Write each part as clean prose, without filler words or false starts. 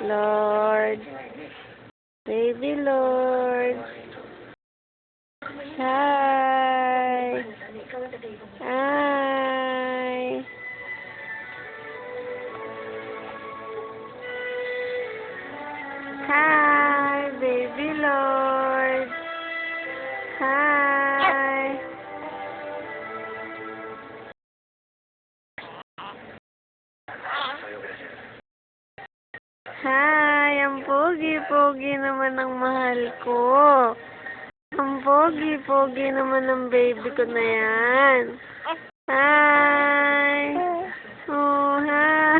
Lord. Baby Lord. Hi. Hi. Hi, Baby Lord. Hi. Hi, ang pogi-pogi naman ng mahal ko. Ang pogi-pogi naman ng baby ko na yan. Hi. Oh, hi.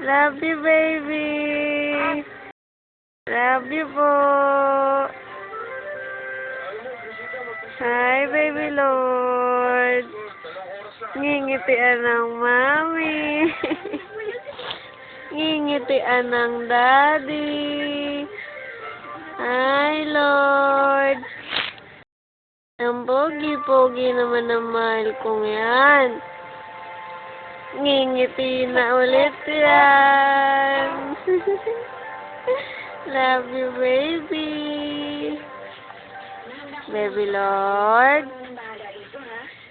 Love you, baby. Love you po. Hi, Baby Lord. Ngingitian ng mami. Ngingitian ng daddy. Hi, Lord. Ang pogi-pogi naman ng mahal kong yan. Ngingiti na ulit yan. Love you, baby. Baby Lord.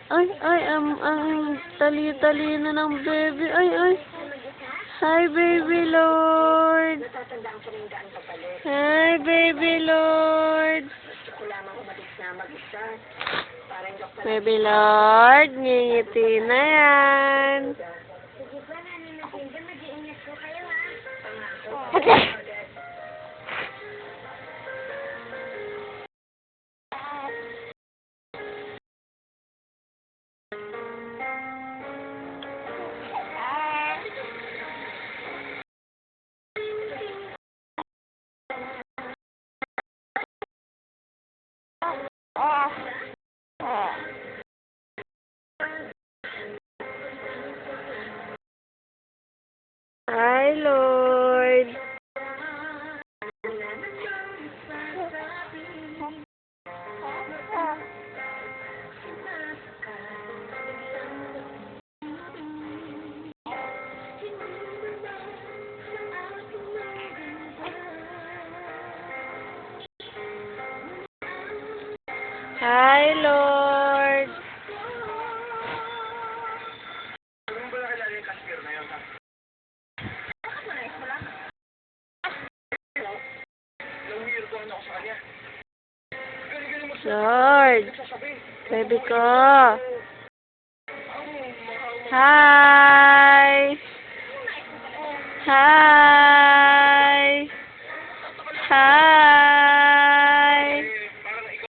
Ay, ang tali-tali na ng baby. Ay. Hi, Baby Lord. Hi, Baby Lord. Baby Lord, ngingiti na yan. Hi, Lord. Hi, Lord. Lord. Baby ko. Hi. Hi.